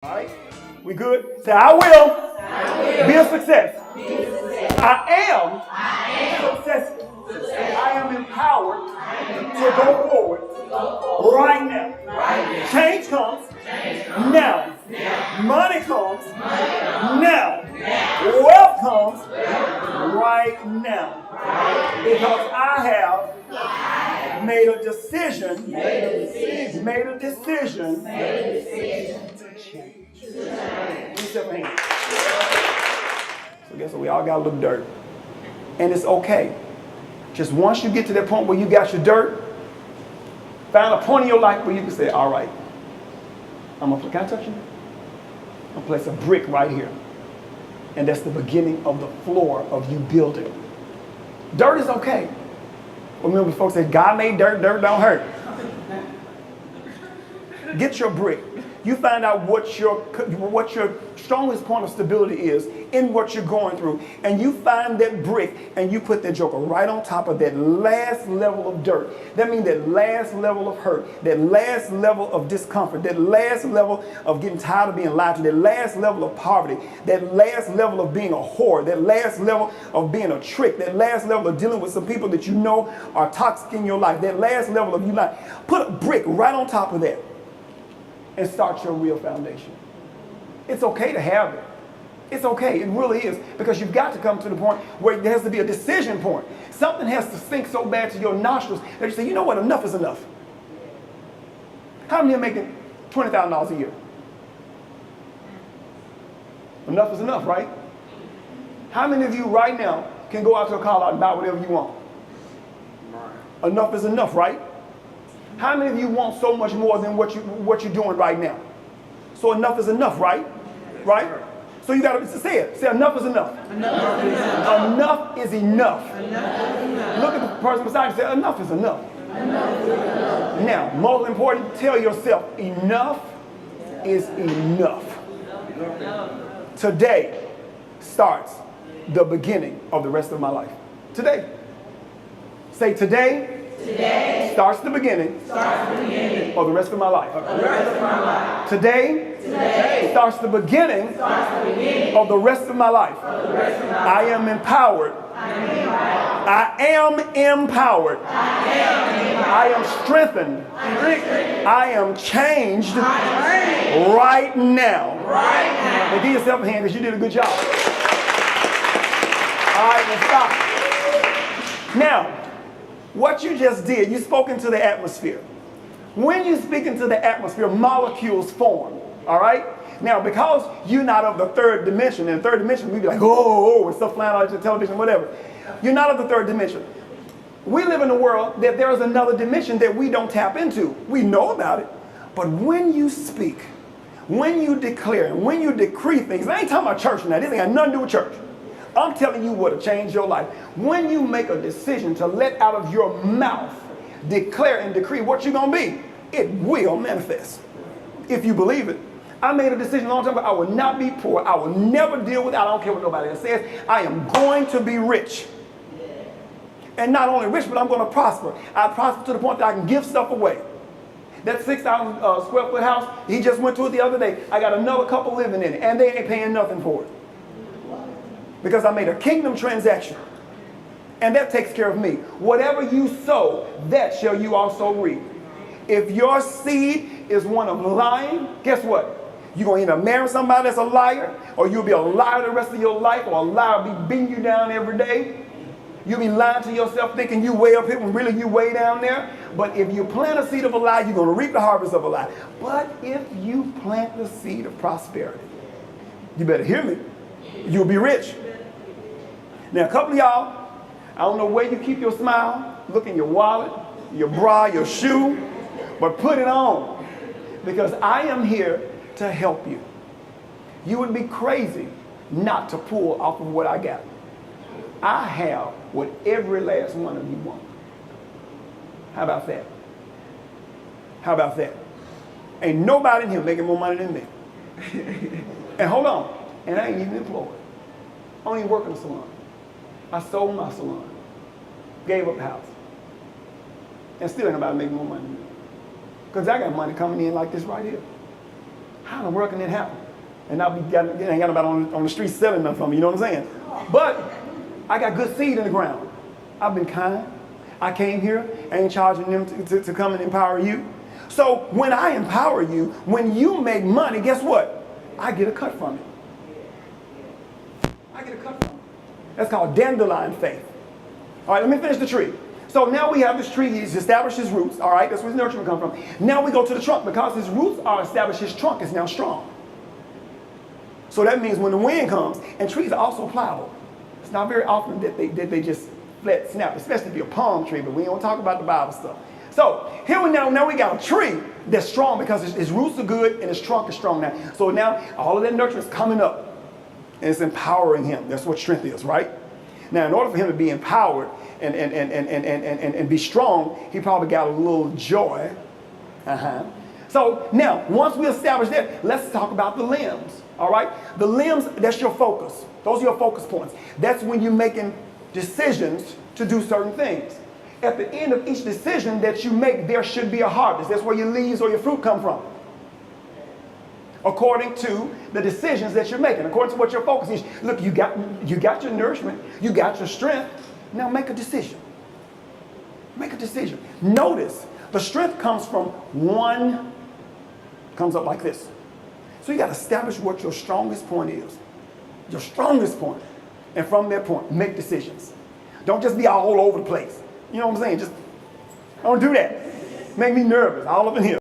All right? We good? Say, I will be a success. I am successful. I am empowered to go forward right now. Change comes now. Money comes now. Wealth comes right now. Because I have made a decision to change. So guess what? We all got a little dirt. And it's okay. Just once you get to that point where you got your dirt, find a point in your life where you can say, all right, can I touch you? I'm gonna place a brick right here. And that's the beginning of the floor of you building. Dirt is okay. Remember, folks said, God made dirt, dirt don't hurt. Get your brick. You find out what your strongest point of stability is in what you're going through. And you find that brick and you put that joker right on top of that last level of dirt. That means that last level of hurt, that last level of discomfort, that last level of getting tired of being lied to, that last level of poverty, that last level of being a whore, that last level of being a trick, that last level of dealing with some people that you know are toxic in your life, that last level of you lying. Put a brick right on top of that. And start your real foundation. It's okay to have it. It's okay. It really is. Because you've got to come to the point where there has to be a decision point. Something has to sink so bad to your nostrils that you say, you know what, enough is enough. How many are making $20,000 a year? Enough is enough, right? How many of you right now can go out to a car lot and buy whatever you want? Enough is enough, right? How many of you want so much more than what you're doing right now? So enough is enough, right? Right? So you got to say it. Say enough is enough. Enough is enough. Enough is enough. Look at the person beside you and say, enough is enough. Enough is enough. Now, most important, tell yourself, enough is enough. Today starts the beginning of the rest of my life. Today. Say today. Today starts the beginning of the rest of my life. Today starts the beginning of the rest of my life. I am empowered. I am empowered. I am strengthened. I am changed right now. Now give yourself a hand because you did a good job. All right, now stop. Now, what you just did, you spoke into the atmosphere. When you speak into the atmosphere, molecules form, all right? Now, because you're not of the third dimension, in the third dimension, we'd be like, oh, and stuff flying out of the television, whatever. You're not of the third dimension. We live in a world that there is another dimension that we don't tap into. We know about it. But when you speak, when you declare, and when you decree things, I ain't talking about church now. This ain't got nothing to do with church. I'm telling you what'll change your life. When you make a decision to let out of your mouth, declare and decree what you're going to be, it will manifest. If you believe it. I made a decision a long time ago. I will not be poor. I will never deal with it. I don't care what nobody else says. I am going to be rich. And not only rich, but I'm going to prosper. I prosper to the point that I can give stuff away. That 6,000 square foot house, he just went to it the other day. I got another couple living in it, and they ain't paying nothing for it. Because I made a kingdom transaction. And that takes care of me. Whatever you sow, that shall you also reap. If your seed is one of lying, guess what? You're going to either marry somebody that's a liar, or you'll be a liar the rest of your life, or a liar will be beating you down every day. You'll be lying to yourself thinking you way up here when really you way down there. But if you plant a seed of a lie, you're going to reap the harvest of a lie. But if you plant the seed of prosperity, you better hear me, you'll be rich. Now, a couple of y'all, I don't know where you keep your smile. Look in your wallet, your bra, your shoe, but put it on. Because I am here to help you. You would be crazy not to pull off of what I got. I have what every last one of you want. How about that? How about that? Ain't nobody in here making more money than me. And hold on, and I ain't even employed. I don't even work in a salon. I sold my salon, gave up the house, and still ain't nobody making more money than me. Because I got money coming in like this right here. How in the world can that happen? And I'll be hanging out on the street selling them from me, you know what I'm saying? But I got good seed in the ground. I've been kind. I came here. I ain't charging them to come and empower you. So when I empower you, when you make money, guess what? I get a cut from it. I get a cut from it. That's called dandelion faith. All right, let me finish the tree. So now we have this tree. He's established his roots. All right, that's where his nurturing comes from. Now we go to the trunk. Because his roots are established, his trunk is now strong. So that means when the wind comes, and trees are also pliable. It's not very often that they just flat snap, especially if you're a palm tree, but we don't talk about the Bible stuff. So here now we got a tree that's strong because his roots are good and his trunk is strong now. So now all of that nurture is coming up and it's empowering him. That's what strength is, right? Now in order for him to be empowered and be strong, he probably got a little joy. So now, once we establish that, let's talk about the limbs, all right? The limbs, that's your focus. Those are your focus points. That's when you're making decisions to do certain things. At the end of each decision that you make, there should be a harvest. That's where your leaves or your fruit come from. According to the decisions that you're making, according to what your focus is. Look, you got your nourishment, you got your strength. Now make a decision. Make a decision. Notice, the strength comes from one, comes up like this. So you got to establish what your strongest point is. Your strongest point. And from that point, make decisions. Don't just be all over the place. You know what I'm saying? Just don't do that. Make me nervous all up in here.